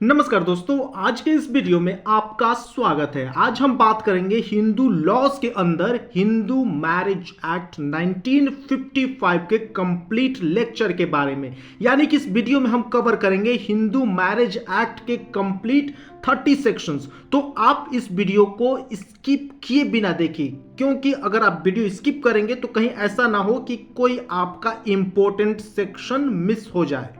नमस्कार दोस्तों, आज के इस वीडियो में आपका स्वागत है। आज हम बात करेंगे हिंदू लॉज के अंदर हिंदू मैरिज एक्ट 1955 के कंप्लीट लेक्चर के बारे में। यानी कि इस वीडियो में हम कवर करेंगे हिंदू मैरिज एक्ट के कंप्लीट 30 सेक्शंस। तो आप इस वीडियो को स्किप किए बिना देखिए, क्योंकि अगर आप वीडियो स्किप करेंगे तो कहीं ऐसा ना हो कि कोई आपका इंपॉर्टेंट सेक्शन मिस हो जाए।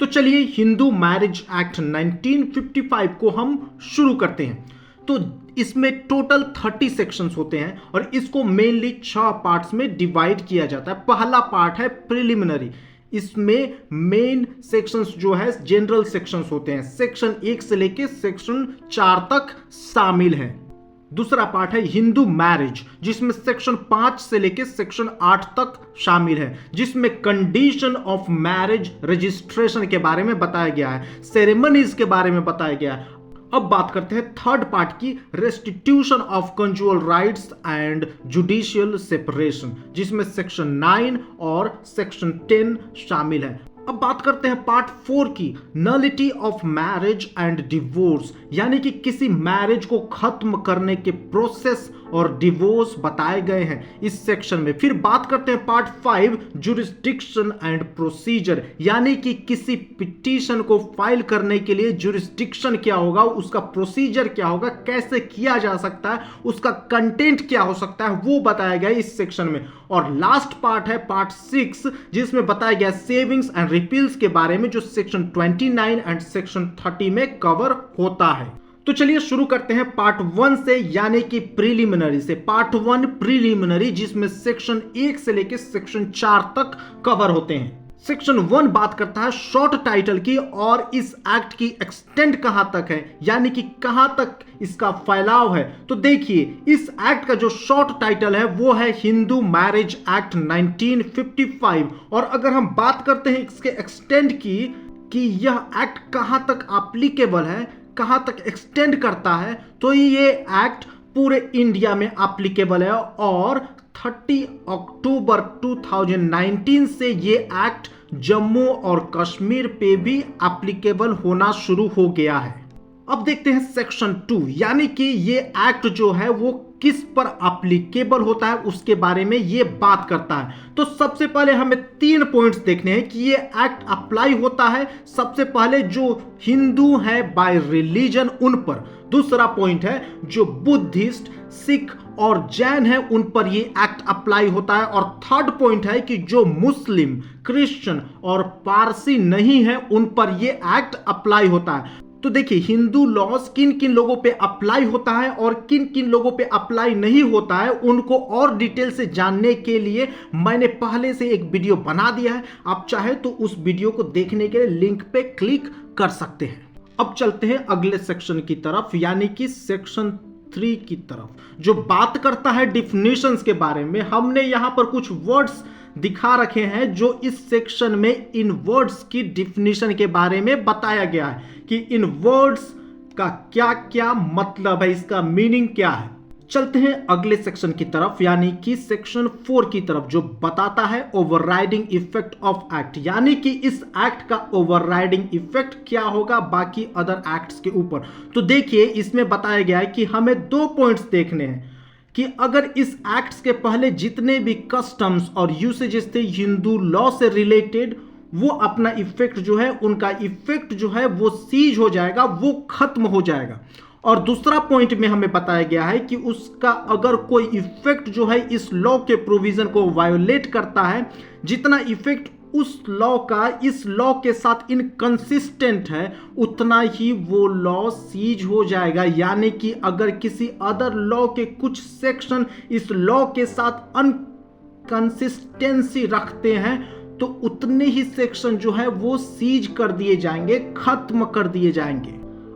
तो चलिए हिंदू मैरिज एक्ट 1955 को हम शुरू करते हैं। तो इसमें टोटल 30 सेक्शंस होते हैं और इसको मेनली 6 पार्ट्स में डिवाइड किया जाता है। पहला पार्ट है प्रिलिमिनरी। इसमें मेन सेक्शंस जो है जनरल सेक्शंस होते हैं, सेक्शन 1 से लेके सेक्शन 4 तक शामिल है। दूसरा पार्ट है हिंदू मैरिज, जिसमें सेक्शन 5 से लेके सेक्शन 8 तक शामिल है, जिसमें कंडीशन ऑफ मैरिज रजिस्ट्रेशन के बारे में बताया गया है, सेरेमनीज के बारे में बताया गया है। अब बात करते हैं थर्ड पार्ट की, restitution of conjugal rights and judicial separation, जिसमें सेक्शन 9 और सेक्शन 10 शामिल है। अब बात करते हैं पार्ट 4 की, nullity of marriage and divorce, यानी कि किसी मैरिज को खत्म करने के प्रोसेस और डिवोर्स बताए गए हैं इस सेक्शन में। फिर बात करते हैं पार्ट 5, जुरिस्डिक्शन एंड प्रोसीजर, यानी कि किसी पिटीशन को फाइल करने के लिए जुरिस्डिक्शन क्या होगा, उसका प्रोसीजर क्या होगा, कैसे किया जा सकता है, उसका कंटेंट क्या हो सकता है, वो बताया गया इस सेक्शन में। और लास्ट पार्ट है पार्ट 6, जिसमें बताया गया सेविंग्स एंड रिपील्स के बारे में, जो सेक्शन 29 एंड सेक्शन 30 में कवर होता है। तो चलिए शुरू करते हैं पार्ट 1 से, यानी कि प्रीलिमिनरी से। पार्ट 1 प्रीलिमिनरी, जिसमें सेक्शन 1 से लेकर सेक्शन 4 तक कवर होते हैं। सेक्शन 1 बात करता है शॉर्ट टाइटल की और इस एक्ट की एक्सटेंट कहां तक है, यानी कि कहां तक इसका फैलाव है। तो देखिए, इस एक्ट का जो शॉर्ट टाइटल है वो है हिंदू मैरिज एक्ट 1955। और अगर हम बात करते हैं इसके एक्सटेंट की कि यह एक्ट कहां तक एप्लीकेबल है, कहां तक एक्सटेंड करता है, तो ये एक्ट पूरे इंडिया में एप्लीकेबल है और 30 अक्टूबर 2019 से ये एक्ट जम्मू और कश्मीर पे भी एप्लीकेबल होना शुरू हो गया है। अब देखते हैं सेक्शन 2, यानी कि ये एक्ट जो है वो किस पर एप्लीकेबल होता है, उसके बारे में ये बात करता है। तो सबसे पहले हमें 3 पॉइंट्स देखने हैं कि ये एक्ट अप्लाई होता है। सबसे पहले जो हिंदू है बाय रिलीजन उन पर, दूसरा पॉइंट है जो बुद्धिस्ट, सिख और जैन है उन पर ये एक्ट अप्लाई होता है, और थर्ड पॉइंट है कि जो मुस्लिम, क्रिश्चियन और पारसी नहीं है उन पर ये एक्ट अप्लाई होता है। तो देखिए, हिंदू लॉज किन किन लोगों पे अप्लाई होता है और किन किन लोगों पे अप्लाई नहीं होता है, उनको और डिटेल से जानने के लिए मैंने पहले से एक वीडियो बना दिया है। आप चाहे तो उस वीडियो को देखने के लिए लिंक पे क्लिक कर सकते हैं। अब चलते हैं अगले सेक्शन की तरफ, यानी कि सेक्शन 3 की तरफ, जो बात करता है डिफिनेशंस के बारे में। हमने यहां पर कुछ वर्ड्स दिखा रखे हैं जो इस सेक्शन में इन वर्ड्स की डिफिनेशन के बारे में बताया गया है कि इन वर्ड्स का क्या क्या मतलब है, इसका मीनिंग क्या है। चलते हैं अगले सेक्शन की तरफ, यानी कि सेक्शन 4 की तरफ, जो बताता है ओवरराइडिंग इफेक्ट ऑफ एक्ट, यानी कि इस एक्ट का ओवरराइडिंग इफेक्ट क्या होगा बाकी अदर एक्ट्स के ऊपर। तो देखिए, इसमें बताया गया है कि हमें 2 पॉइंट्स देखने हैं कि अगर इस एक्ट्स के पहले जितने भी कस्टम्स और यूसेजेस थे हिंदू लॉ से रिलेटेड, वो अपना इफेक्ट जो है, उनका इफेक्ट जो है वो सीज हो जाएगा, वो खत्म हो जाएगा। और दूसरा पॉइंट में हमें बताया गया है कि उसका अगर कोई इफेक्ट जो है इस लॉ के प्रोविजन को वायोलेट करता है, जितना इफेक्ट उस लॉ का इस लॉ के साथ इनकंसिस्टेंट है, उतना ही वो लॉ सीज हो जाएगा। यानी कि अगर किसी अदर लॉ के कुछ सेक्शन इस लॉ के साथ अनकंसिस्टेंसी रखते हैं, तो उतने ही सेक्शन जो है वो सीज कर दिए जाएंगे, खत्म कर दिए जाएंगे।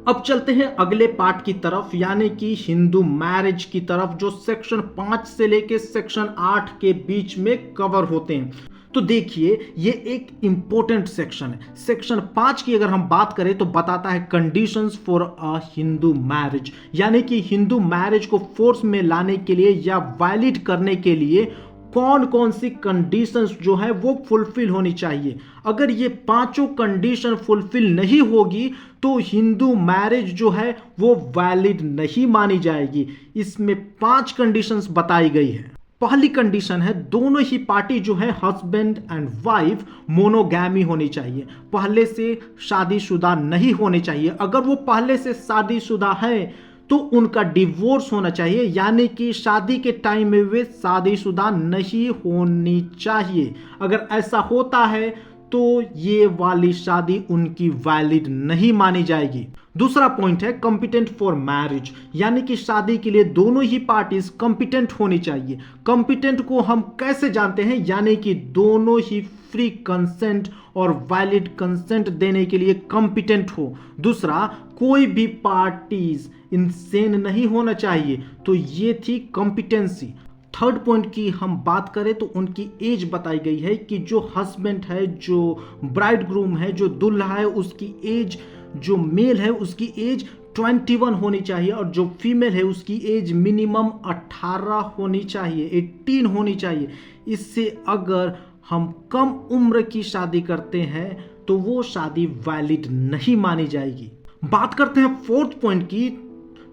अब चलते हैं अगले पार्ट की तरफ, यानी कि हिंदू मैरिज की तरफ, जो सेक्शन 5 से लेके सेक्शन 8 के बीच में कवर होते हैं। तो देखिए, ये एक इंपॉर्टेंट सेक्शन है। सेक्शन 5 की अगर हम बात करें तो बताता है conditions for a Hindu marriage, यानी कि हिंदू मैरिज को फोर्स में लाने के लिए या वैलिड करने के लिए कौन कौन सी कंडीशंस जो है वो फुलफिल होनी चाहिए। अगर ये पांचों कंडीशन फुलफिल नहीं होगी तो हिंदू मैरिज जो है वो वैलिड नहीं मानी जाएगी। इसमें 5 कंडीशंस बताई गई है। पहली कंडीशन है दोनों ही पार्टी जो है हस्बैंड एंड वाइफ मोनोगैमी होनी चाहिए, पहले से शादीशुदा नहीं होने चाहिए। अगर वो पहले से शादीशुदा है तो उनका डिवोर्स होना चाहिए, यानी कि शादी के टाइम में वे शादीशुदा नहीं होनी चाहिए। अगर ऐसा होता है तो ये वाली शादी उनकी वैलिड नहीं मानी जाएगी। दूसरा पॉइंट है कॉम्पिटेंट फॉर मैरिज, यानी कि शादी के लिए दोनों ही पार्टीज कॉम्पिटेंट होनी चाहिए। कॉम्पिटेंट को हम कैसे जानते हैं, यानी कि दोनों ही फ्री कंसेंट और वैलिड कंसेंट देने के लिए कॉम्पिटेंट हो। दूसरा, कोई भी पार्टीज इंसेन नहीं होना चाहिए, तो ये थी कॉम्पिटेंसी। थर्ड पॉइंट की हम बात करें तो उनकी एज बताई गई है कि जो हस्बैंड है, जो ब्राइड ग्रूम है, जो दुल्हा है, उसकी एज, जो मेल है उसकी एज 21 होनी चाहिए और जो फीमेल है उसकी एज मिनिमम 18 होनी चाहिए, 18 होनी चाहिए। इससे अगर हम कम उम्र की शादी करते हैं तो वो शादी वैलिड नहीं मानी जाएगी। बात करते हैं फोर्थ पॉइंट की,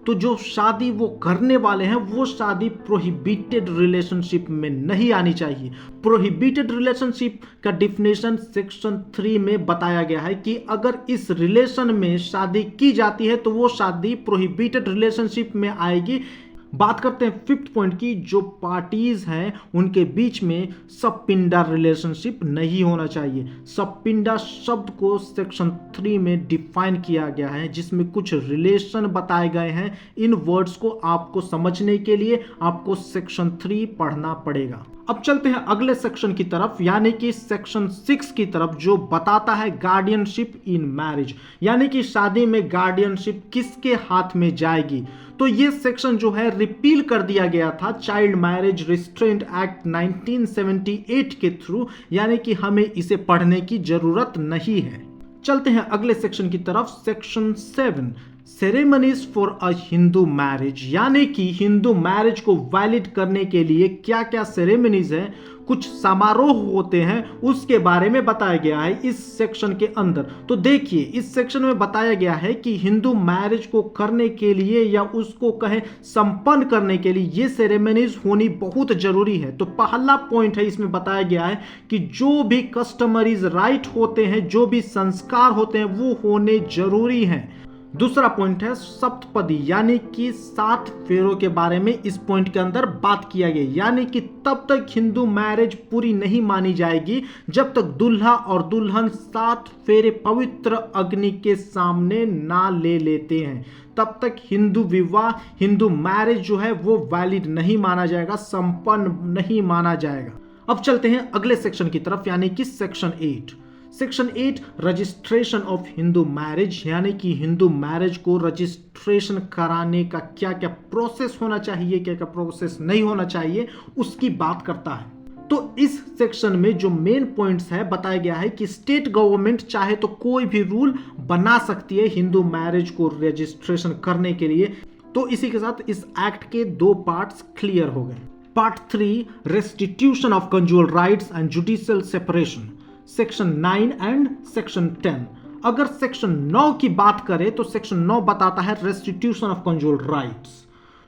तो जो शादी वो करने वाले हैं वो शादी प्रोहिबिटेड रिलेशनशिप में नहीं आनी चाहिए। प्रोहिबिटेड रिलेशनशिप का डिफिनेशन सेक्शन 3 में बताया गया है कि अगर इस रिलेशन में शादी की जाती है तो वो शादी प्रोहिबिटेड रिलेशनशिप में आएगी। बात करते हैं फिफ्थ पॉइंट की, जो पार्टीज हैं उनके बीच में सबपिंडा रिलेशनशिप नहीं होना चाहिए। सबपिंडा शब्द को सेक्शन 3 में डिफाइन किया गया है, जिसमें कुछ रिलेशन बताए गए हैं। इन वर्ड्स को आपको समझने के लिए आपको सेक्शन 3 पढ़ना पड़ेगा। अब चलते हैं अगले सेक्शन की तरफ, यानी कि सेक्शन 6 की तरफ, जो बताता है गार्डियनशिप इन मैरिज, यानी कि शादी में गार्डियनशिप किसके हाथ में जाएगी। तो ये सेक्शन जो है रिपील कर दिया गया था चाइल्ड मैरिज रिस्ट्रेंट एक्ट 1978 के थ्रू, यानी कि हमें इसे पढ़ने की जरूरत नहीं है। चलते हैं अगले सेक्शन की तरफ, section 7 ceremonies for a Hindu marriage, यानी कि हिंदू मैरिज को वैलिड करने के लिए क्या क्या सेरेमनीज हैं, कुछ समारोह होते हैं, उसके बारे में बताया गया है इस सेक्शन के अंदर। तो देखिए, इस सेक्शन में बताया गया है कि हिंदू मैरिज को करने के लिए या उसको कहें संपन्न करने के लिए ये सेरेमनीज होनी बहुत जरूरी है। तो पहला पॉइंट है, इसमें बताया गया है कि जो भी कस्टमरीज राइट होते हैं, जो भी संस्कार होते हैं, वो होने जरूरी हैं। दूसरा पॉइंट है सप्तपदी, यानी कि 7 फेरों के बारे में इस पॉइंट के अंदर बात किया गया, यानी कि तब तक हिंदू मैरिज पूरी नहीं मानी जाएगी जब तक दुल्हा और दुल्हन 7 फेरे पवित्र अग्नि के सामने ना ले लेते हैं। तब तक हिंदू विवाह, हिंदू मैरिज जो है वो वैलिड नहीं माना जाएगा, संपन्न नहीं माना जाएगा। अब चलते हैं अगले सेक्शन की तरफ, यानी कि section 8। Section 8 registration of Hindu marriage, यानी कि हिंदू मैरिज को रजिस्ट्रेशन कराने का क्या क्या प्रोसेस होना चाहिए, क्या क्या प्रोसेस नहीं होना चाहिए, उसकी बात करता है। तो इस सेक्शन में जो मेन पॉइंट्स है बताया गया है कि स्टेट गवर्नमेंट चाहे तो कोई भी रूल बना सकती है हिंदू मैरिज को रजिस्ट्रेशन करने के लिए। तो इसी के साथ इस एक्ट के 2 पार्ट्स क्लियर हो गए। Part 3 restitution of conjugal rights and judicial separation, section 9 and section 10। अगर सेक्शन 9 की बात करें तो सेक्शन 9 बताता है रेस्टिट्यूशन ऑफ कंजुअल राइट्स।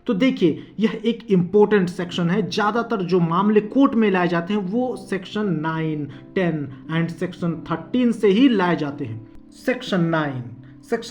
तो देखिए, यह एक इंपॉर्टेंट सेक्शन है। ज्यादातर जो मामले कोर्ट में लाए जाते हैं वो सेक्शन 9, 10 एंड सेक्शन 13 से ही लाए जाते हैं। सेक्शन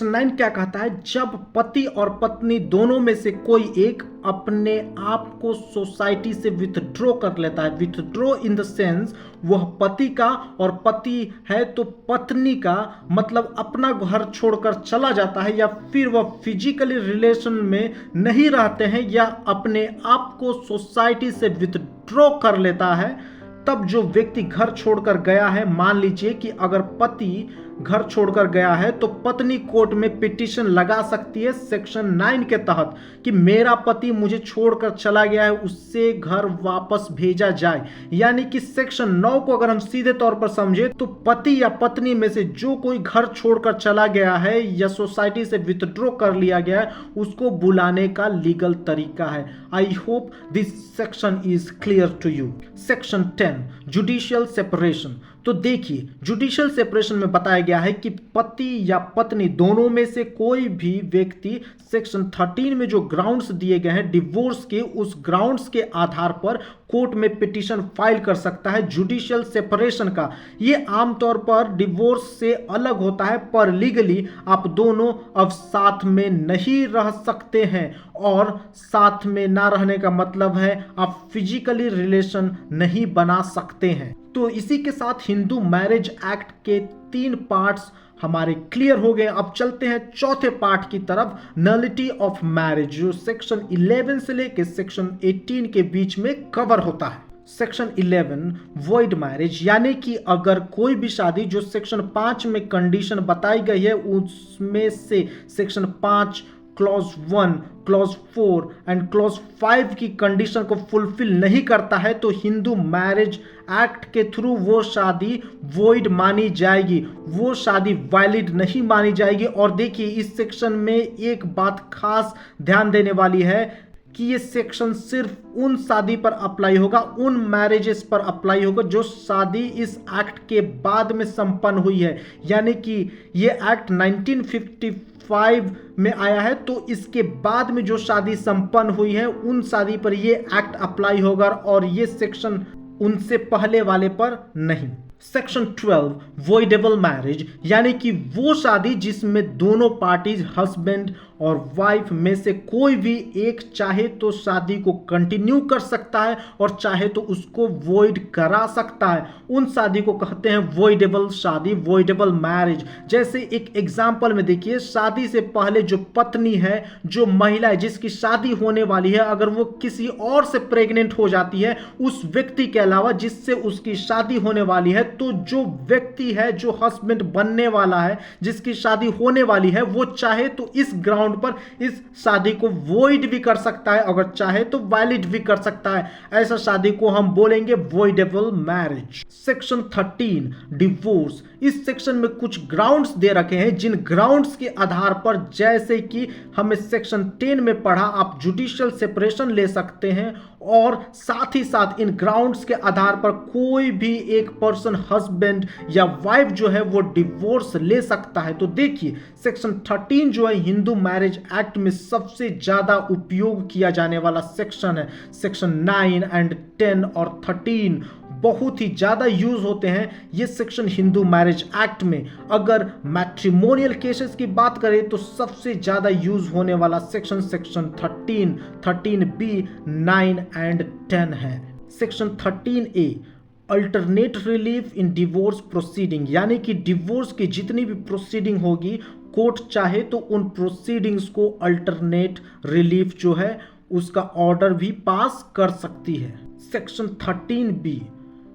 9 क्या कहता है, जब पति और पत्नी दोनों में से कोई एक अपने आप को सोसाइटी से विथड्रॉ कर लेता है, विथड्रॉ इन द सेंस वह पति का, और पति है तो पत्नी का, मतलब अपना घर छोड़कर चला जाता है, या फिर वह फिजिकली रिलेशन में नहीं रहते हैं या अपने आप को सोसाइटी से विथड्रॉ कर लेता है, तब जो व्यक्ति घर छोड़कर गया है, मान लीजिए कि अगर पति घर छोड़कर गया है तो पत्नी कोर्ट में पिटीशन लगा सकती है सेक्शन 9 के तहत कि मेरा पति मुझे छोड़कर चला गया है, उससे घर वापस भेजा जाए। यानी कि सेक्शन 9 को अगर हम सीधे तौर पर समझे तो पति या पत्नी में से जो कोई घर छोड़कर चला गया है या सोसाइटी से विथड्रॉ कर लिया गया है, उसको बुलाने का लीगल तरीका है। I hope this section is clear to you. Section 10 judicial separation. तो देखिए, जुडिशियल सेपरेशन में बताया गया है कि पति या पत्नी दोनों में से कोई भी व्यक्ति सेक्शन 13 में जो ग्राउंड्स दिए गए हैं डिवोर्स के, उस ग्राउंड्स के आधार पर कोर्ट में पिटीशन फाइल कर सकता है जुडिशियल सेपरेशन का। ये आमतौर पर डिवोर्स से अलग होता है, पर लीगली आप दोनों अब साथ में नहीं रह सकते हैं, और साथ में ना रहने का मतलब है आप फिजिकली रिलेशन नहीं बना सकते हैं। तो इसी के साथ हिंदू मैरिज एक्ट के 3 पार्ट्स हमारे क्लियर हो गए। अब चलते हैं चौथे पार्ट की तरफ, नलिटी ऑफ मैरिज, जो सेक्शन 11 से लेकर सेक्शन 18 के बीच में कवर होता है। सेक्शन 11 वॉइड मैरिज, यानी कि अगर कोई भी शादी जो सेक्शन 5 में कंडीशन बताई गई है उसमें से section 5 clause 1, clause 4 and clause 5 की कंडीशन को फुलफिल नहीं करता है तो हिंदू मैरिज एक्ट के थ्रू वो शादी वॉइड मानी जाएगी, वो शादी वैलिड नहीं मानी जाएगी। और देखिए, इस सेक्शन में एक बात खास ध्यान देने वाली है कि ये सेक्शन सिर्फ उन शादी पर अप्लाई होगा, उन मैरिजेस पर अप्लाई होगा जो शादी इस एक्ट के बाद में संपन्न हुई है। यानी कि ये एक्ट 1955 में आया है, तो इसके बाद में जो शादी संपन्न हुई है उन शादी पर ये एक्ट अप्लाई होगा, और ये सेक्शन उनसे पहले वाले पर नहीं। सेक्शन 12 वॉइडेबल मैरिज, यानी कि वो शादी जिसमें दोनों पार्टीज हस्बैंड और वाइफ में से कोई भी एक चाहे तो शादी को कंटिन्यू कर सकता है और चाहे तो उसको वॉइड करा सकता है, उन शादी को कहते हैं वॉइडेबल शादी, वॉइडेबल मैरिज। जैसे एक एग्जांपल में देखिए, शादी से पहले जो पत्नी है, जो महिला है जिसकी शादी होने वाली है, अगर वो किसी और से प्रेग्नेंट हो जाती है उस व्यक्ति के अलावा जिससे उसकी शादी होने वाली है, तो जो व्यक्ति है, जो हस्बैंड बनने वाला है, जिसकी शादी होने वाली है, वो चाहे तो इस ग्राउंड पर इस शादी को वॉइड भी कर सकता है, अगर चाहे तो वैलिड भी कर सकता है। ऐसा शादी को हम बोलेंगे वॉइडेबल मैरिज। सेक्शन 13 डिवोर्स, इस सेक्शन में कुछ ग्राउंड्स दे रखे हैं, जिन ग्राउंड्स के आधार पर, जैसे कि हमें सेक्शन 10 में पढ़ा, आप जुडिशियल सेपरेशन ले सकते हैं, और साथ ही साथ इन ग्राउंड्स के आधार पर कोई भी एक पर्सन, हस्बैंड या वाइफ जो है वो डिवोर्स ले सकता है। तो देखिए, सेक्शन 13 जो है हिंदू मैरिज एक्ट में सबसे ज्यादा उपयोग किया जाने वाला सेक्शन है। सेक्शन 9 एंड 10 और 13 बहुत ही ज्यादा यूज होते हैं ये सेक्शन हिंदू मैरिज एक्ट में। अगर मैट्रिमोनियल केसेस की बात करें तो सबसे ज्यादा यूज होने वाला सेक्शन 13, 13B, 9 एंड 10 है। Section 13A alternate relief in divorce proceeding, यानी कि डिवोर्स की जितनी भी प्रोसीडिंग होगी, कोर्ट चाहे तो उन प्रोसीडिंग्स को अल्टरनेट रिलीफ जो है उसका ऑर्डर भी पास कर सकती है। सेक्शन 13B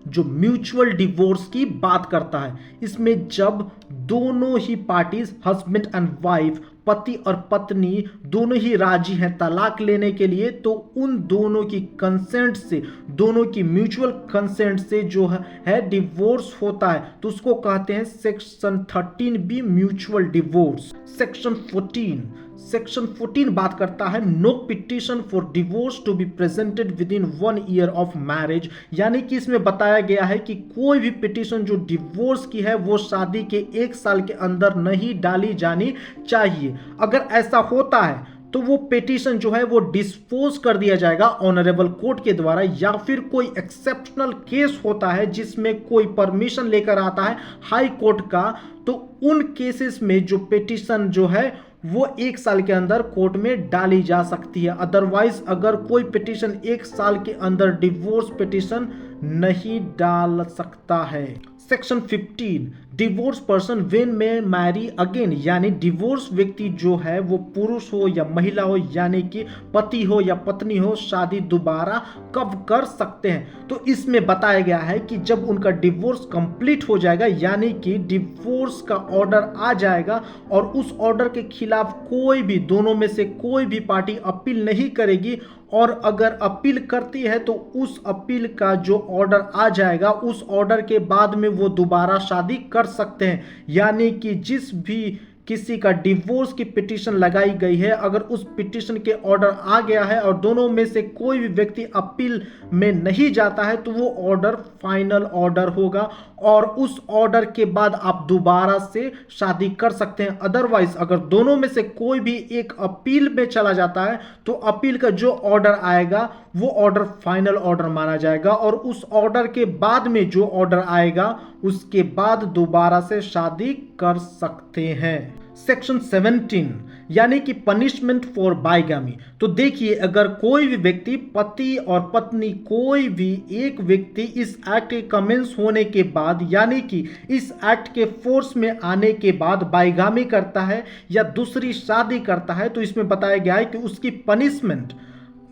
जो म्यूचुअल डिवोर्स की बात करता है, इसमें जब दोनों ही पार्टीज, हस्बैंड एंड वाइफ, पति और पत्नी दोनों ही राजी हैं तलाक लेने के लिए, तो उन दोनों की कंसेंट से, दोनों की म्यूचुअल कंसेंट से जो है डिवोर्स होता है, तो उसको कहते हैं section 13B mutual divorce. Section 14 बात करता है no petition for divorce to be presented within 1 year of marriage, यानी कि इसमें बताया गया है कि कोई भी पिटिशन जो डिवोर्स की है वो शादी के 1 साल के अंदर नहीं डाली जानी चाहिए। अगर ऐसा होता है तो वो पिटीशन जो है वो डिस्पोज कर दिया जाएगा ऑनरेबल कोर्ट के द्वारा, या फिर कोई एक्सेप्शनल केस होता है जिसमें कोई परमिशन लेकर आता है हाई कोर्ट का, तो उन केसेस में जो पिटीशन जो है वो 1 साल के अंदर कोर्ट में डाली जा सकती है। अदरवाइज अगर कोई पिटीशन 1 साल के अंदर डिवोर्स पिटीशन नहीं डाल सकता है। सेक्शन 15 डिवोर्स पर्सन व्हेन में मैरी अगेन, यानी डिवोर्स व्यक्ति जो है वो पुरुष हो या महिला हो, यानी कि पति हो या पत्नी हो, शादी दोबारा कब कर सकते हैं। तो इसमें बताया गया है कि जब उनका डिवोर्स कंप्लीट हो जाएगा, यानी कि डिवोर्स का ऑर्डर आ जाएगा और उस ऑर्डर के खिलाफ कोई भी, दोनों में से कोई भी पार्टी अपील नहीं करेगी, और अगर अपील करती है तो उस अपील का जो ऑर्डर आ जाएगा उस ऑर्डर के बाद में वो दोबारा शादी कर सकते हैं। यानी कि जिस भी किसी का डिवोर्स की पिटीशन लगाई गई है, अगर उस पिटीशन के ऑर्डर आ गया है और दोनों में से कोई भी व्यक्ति अपील में नहीं जाता है तो वो ऑर्डर फाइनल ऑर्डर होगा और उस ऑर्डर के बाद आप दोबारा से शादी कर सकते हैं। अदरवाइज अगर दोनों में से कोई भी एक अपील में चला जाता है तो अपील का जो ऑर्डर आएगा वो ऑर्डर फाइनल ऑर्डर माना जाएगा और उस ऑर्डर के बाद में जो ऑर्डर आएगा उसके बाद दोबारा से शादी कर सकते हैं। सेक्शन 17 यानी कि पनिशमेंट फॉर बाइगामी। तो देखिए, अगर कोई भी व्यक्ति, पति और पत्नी, कोई भी एक व्यक्ति इस एक्ट के कमेंस होने के बाद, यानी कि इस एक्ट के फोर्स में आने के बाद बाइगामी करता है या दूसरी शादी करता है, तो इसमें बताया गया है कि उसकी punishment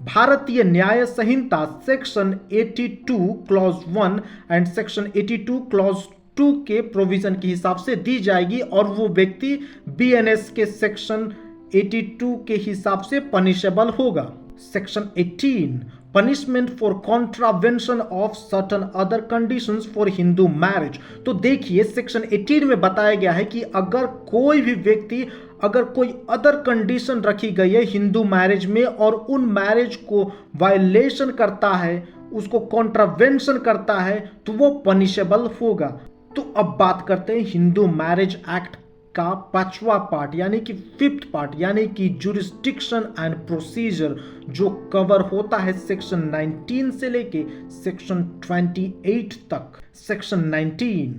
Bharatiya Nyaya Sanhita section 82 clause 1 and section 82 clause 2 के प्रोविजन के हिसाब से दी जाएगी और वो व्यक्ति बीएनएस के सेक्शन 82 के हिसाब से पनिशेबल होगा। Section 18 punishment for contravention of certain other conditions for Hindu marriage. तो देखिए, सेक्शन 18 में बताया गया है कि अगर कोई भी व्यक्ति, अगर कोई अदर कंडीशन रखी गई है हिंदू मैरिज में और उन मैरिज को वायलेशन करता है, उसको कॉन्ट्रावेंशन करता है, तो वो पनिशेबल होगा। तो अब बात करते हैं हिंदू मैरिज एक्ट का 5वां पार्ट यानी कि 5th पार्ट, यानी कि जुरिस्डिक्शन एंड प्रोसीजर, जो कवर होता है सेक्शन 19 से लेके सेक्शन 28 तक। Section 19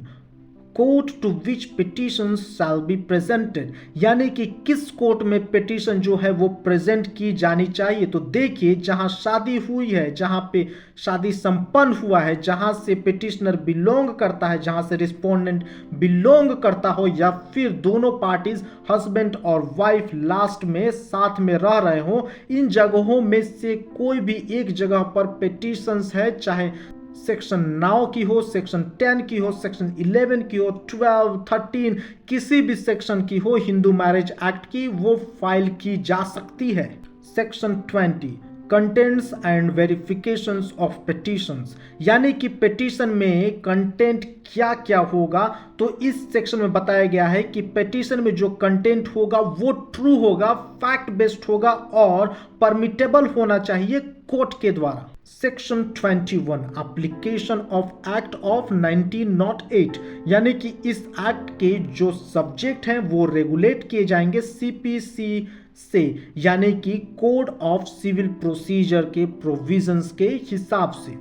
court to which petition shall be presented, यानी कि किस कोर्ट में पिटीशन जो है वो प्रेजेंट की जानी चाहिए। तो देखिए, जहां शादी हुई है, जहां पे शादी संपन्न हुआ है, जहां से पिटिशनर बिलोंग करता है, जहां से रिस्पोंडेंट बिलोंग करता हो, या फिर दोनों पार्टीज हस्बैंड और वाइफ लास्ट में साथ में रह रहे हो, इन जगहों में से कोई भी एक जगह पर पिटिशंस है, चाहे सेक्शन 9 की हो, सेक्शन 10 की हो, सेक्शन 11 की हो, 12, 13, किसी भी सेक्शन की हो हिंदू मैरिज एक्ट की, वो फाइल की जा सकती है। Section 20 contents and verifications of petitions, यानी कि पिटीशन में कंटेंट क्या क्या होगा। तो इस सेक्शन में बताया गया है कि पिटीशन में जो कंटेंट होगा वो ट्रू होगा, फैक्ट बेस्ड होगा और परमिटेबल होना चाहिए कोर्ट के द्वारा। Section 21 application of act of 1908, यानी कि इस एक्ट के जो सब्जेक्ट हैं वो रेगुलेट किए जाएंगे सीपीसी से, यानी कि कोड ऑफ सिविल प्रोसीजर के प्रोविजंस के हिसाब से।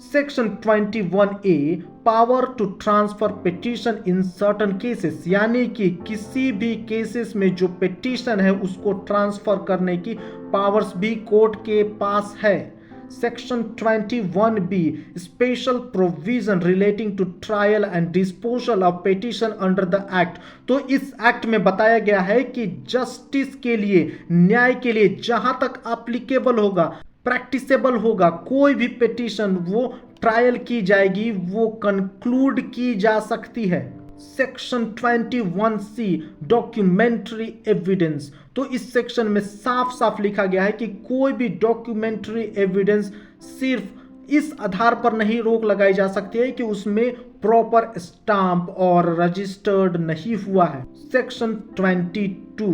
Section 21A power to transfer petition in certain cases, यानी कि किसी भी केसेस में जो पिटीशन है उसको ट्रांसफर करने की पावर्स भी कोर्ट के पास है। Section 21B special provision relating to trial and disposal of petition under the act. तो इस एक्ट में बताया गया है कि जस्टिस के लिए, न्याय के लिए जहां तक एप्लीकेबल होगा, प्रैक्टिसेबल होगा, कोई भी पिटीशन वो ट्रायल की जाएगी, वो कंक्लूड की जा सकती है। Section 21C documentary evidence. तो इस सेक्शन में साफ साफ लिखा गया है कि कोई भी डॉक्यूमेंट्री एविडेंस सिर्फ इस आधार पर नहीं रोक लगाई जा सकती है कि उसमें प्रॉपर स्टाम्प और रजिस्टर्ड नहीं हुआ है। Section 22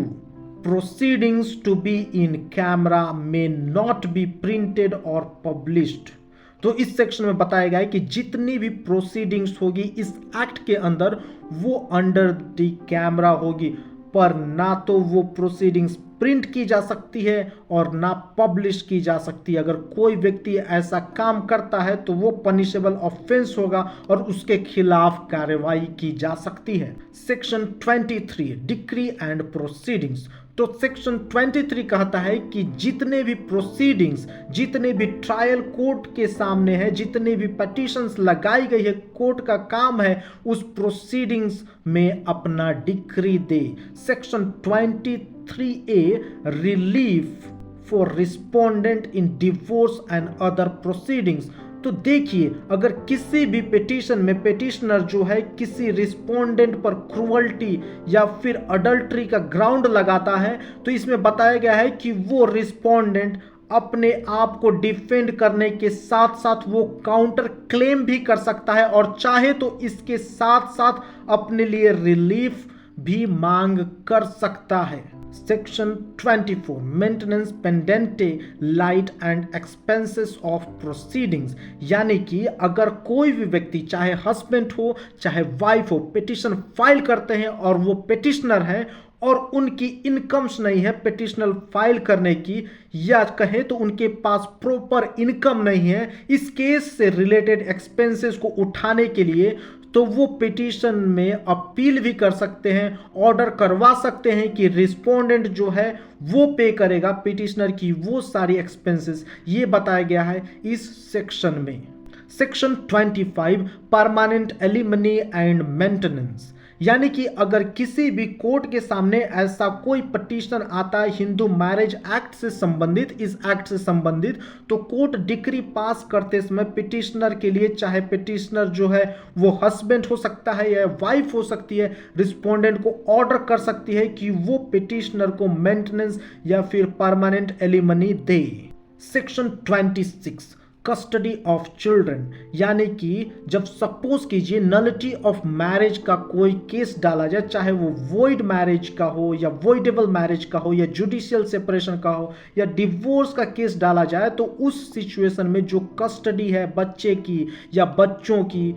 proceedings to be in camera may not be printed और पब्लिश्ड। तो इस सेक्शन में बताया गया है कि जितनी भी प्रोसीडिंग्स होगी इस एक्ट के अंदर वो अंडर द कैमरा होगी, पर ना तो वो प्रोसीडिंग्स प्रिंट की जा सकती है और ना पब्लिश की जा सकती है। अगर कोई व्यक्ति ऐसा काम करता है तो वो पनिशेबल ऑफेंस होगा और उसके खिलाफ कार्रवाई की जा सकती है। Section 23 decree and proceedings. तो सेक्शन 23 कहता है कि जितने भी प्रोसीडिंग्स, जितने भी ट्रायल कोर्ट के सामने है, जितने भी पिटीशंस लगाई गई है, कोर्ट का काम है उस प्रोसीडिंग्स में अपना decree they. Section 23A relief for respondent in divorce and other proceedings. तो देखिए, अगर किसी भी पिटीशन में पिटीशनर जो है किसी रिस्पोंडेंट पर क्रूअल्टी या फिर अडल्ट्री का ग्राउंड लगाता है, तो इसमें बताया गया है कि वो रिस्पोंडेंट अपने आप को डिफेंड करने के साथ साथ वो काउंटर क्लेम भी कर सकता है और चाहे तो इसके साथ साथ अपने लिए रिलीफ भी मांग कर सकता है। Section 24 maintenance pendente lite and expenses of proceedings, यानी कि अगर कोई भी व्यक्ति चाहे हस्बैंड हो चाहे वाइफ हो पिटीशन फाइल करते हैं और वो पिटिशनर है और उनकी इनकम्स नहीं है पिटिशनल फाइल करने की, या कहें तो उनके पास प्रॉपर इनकम नहीं है इस केस से रिलेटेड एक्सपेंसेस को उठाने के लिए, तो वो पिटीशन में अपील भी कर सकते हैं, ऑर्डर करवा सकते हैं कि रिस्पोंडेंट जो है वो पे करेगा पिटिशनर की वो सारी एक्सपेंसेस। ये बताया गया है इस सेक्शन में। Section 25 permanent alimony and maintenance, यानी कि अगर किसी भी कोर्ट के सामने ऐसा कोई पिटीशन आता है हिंदू मैरिज एक्ट से संबंधित, इस एक्ट से संबंधित, तो कोर्ट डिक्री पास करते समय पिटीशनर के लिए, चाहे पिटीशनर जो है वो हस्बैंड हो सकता है या वाइफ हो सकती है, रिस्पोंडेंट को ऑर्डर कर सकती है कि वो पिटीशनर को मेंटेनेंस या फिर permanent alimony they. Section 26 custody of children, यानी कि जब सपोज कीजिए नलिटी ऑफ मैरिज का कोई केस डाला जाए, चाहे वो वॉइड मैरिज का हो या वॉइडेबल मैरिज का हो या जुडिशियल सेपरेशन का हो या डिवोर्स का केस डाला जाए, तो उस सिचुएशन में जो कस्टडी है बच्चे की या बच्चों की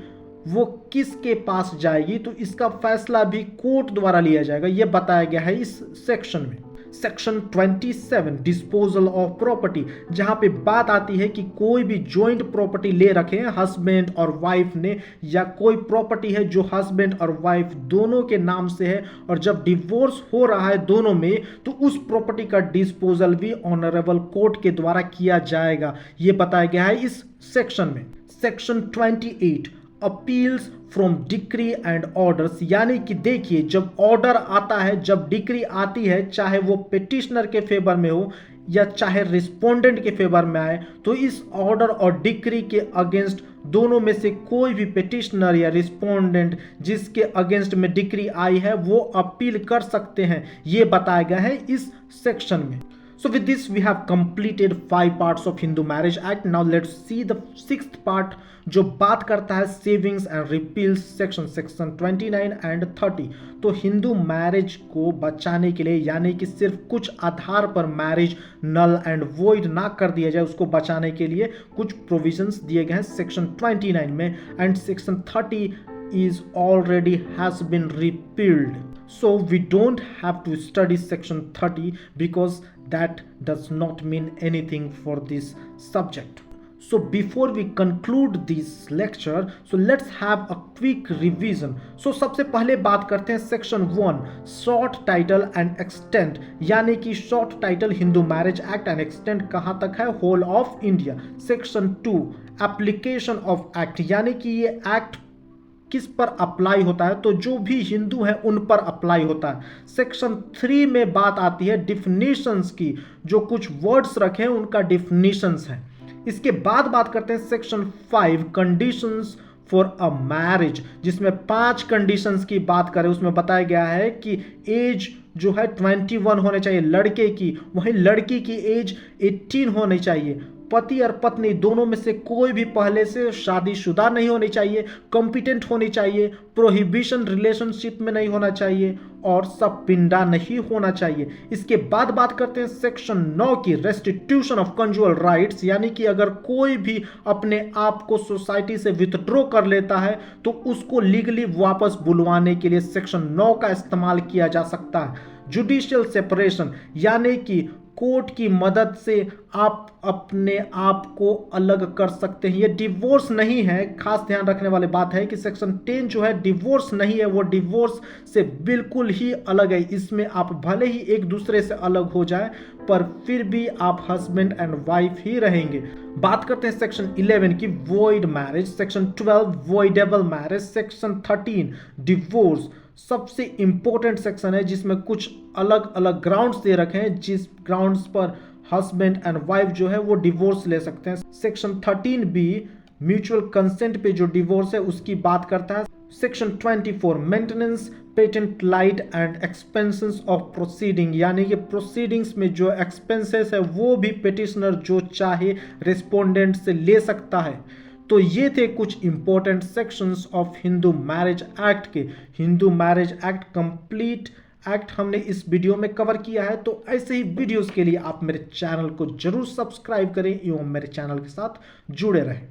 वो किसके पास जाएगी, तो इसका फैसला भी कोर्ट द्वारा लिया जाएगा, ये बताया गया है इस सेक्शन में। सेक्शन 27 डिस्पोजल ऑफ प्रॉपर्टी, जहां पे बात आती है कि कोई भी जॉइंट प्रॉपर्टी ले रखे हैं हस्बैंड और वाइफ ने, या कोई प्रॉपर्टी है जो हस्बैंड और वाइफ दोनों के नाम से है और जब डिवोर्स हो रहा है दोनों में, तो उस प्रॉपर्टी का डिस्पोजल भी ऑनरेबल कोर्ट के द्वारा किया जाएगा, ये बताया गया है इस सेक्शन में। Section 28 appeals from decree and orders, यानी कि देखिए जब ऑर्डर आता है, जब डिक्री आती है, चाहे वो पिटिशनर के फेवर में हो या चाहे रिस्पोंडेंट के फेवर में आए, तो इस ऑर्डर और डिक्री के अगेंस्ट दोनों में से कोई भी पिटिशनर या रिस्पोंडेंट जिसके अगेंस्ट में डिक्री आई है वो अपील कर सकते हैं, ये बताया गया है इस सेक्शन में। So with this we have completed 5 parts of Hindu Marriage Act. Now let's see the 6th part जो बात करता है सेविंग्स एंड रिपील्स सेक्शन 29 एंड 30। तो हिंदू मैरिज को बचाने के लिए, यानी कि सिर्फ कुछ आधार पर मैरिज नल एंड वॉइड ना कर दिया जाए, उसको बचाने के लिए कुछ प्रोविजंस दिए गए हैं सेक्शन 29 में, and section 30 is already has been repealed. So we don't have to study section 30 because that does not mean anything for this subject. So before we conclude this lecture, so let's have a quick revision. So सबसे पहले बात करते हैं section 1 short title and extent, यानी कि short title Hindu marriage act and extent कहाँ तक है, whole of India. Section 2 application of act, यानी कि ये एक्ट किस पर अप्लाई होता है, तो जो भी हिंदू हैं उन पर अप्लाई होता है। सेक्शन 3 में बात आती है डिफिनीशंस की, जो कुछ वर्ड्स रखे हैं उनका डिफिनीशंस है। इसके बाद बात करते हैं section 5 conditions for a marriage, जिसमें 5 कंडीशंस की बात करें, उसमें बताया गया है कि एज जो है 21 होने चाहिए लड़के की, वहीं लड़की की एज 18 होनी चाहिए, पति और पत्नी दोनों में से कोई भी पहले से शादीशुदा नहीं होनी चाहिए, कॉम्पिटेंट होनी चाहिए, प्रोहिबिशन रिलेशनशिप में नहीं होना चाहिए और सब पिंडा नहीं होना चाहिए। इसके बाद बात करते हैं सेक्शन 9 की रेस्टिट्यूशन ऑफ कंजुअल राइट्स, यानी कि अगर कोई भी अपने आप को सोसाइटी से विथड्रॉ कर लेता है तो उसको लीगली वापस बुलवाने के लिए सेक्शन 9 का इस्तेमाल किया जा सकता है। जुडिशियल सेपरेशन यानी कि कोर्ट की मदद से आप अपने आप को अलग कर सकते हैं। ये डिवोर्स नहीं है, खास ध्यान रखने वाली बात है कि सेक्शन 10 जो है डिवोर्स नहीं है, वो डिवोर्स से बिल्कुल ही अलग है। इसमें आप भले ही एक दूसरे से अलग हो जाए पर फिर भी आप हस्बैंड एंड वाइफ ही रहेंगे। बात करते हैं सेक्शन 11 की, void marriage, section 12 voidable marriage, section 13 divorce. सबसे इंपॉर्टेंट सेक्शन है जिसमें कुछ अलग अलग ग्राउंड्स दे रखे हैं जिस ग्राउंड्स पर हस्बैंड एंड वाइफ जो है वो डिवोर्स ले सकते हैं। सेक्शन 13 बी म्यूचुअल कंसेंट पे जो डिवोर्स है उसकी बात करता है। Section 24 maintenance patent light and expenses of proceeding, यानी कि प्रोसीडिंग्स में जो एक्सपेंसेस है वो भी पिटिशनर जो चाहे रिस्पोंडेंट से ले सकता है। तो ये थे कुछ important sections of Hindu marriage act के। Hindu marriage act complete act हमने इस वीडियो में कवर किया है। तो ऐसे ही वीडियोस के लिए आप मेरे चैनल को जरूर सब्सक्राइब करें एवं मेरे चैनल के साथ जुड़े रहें।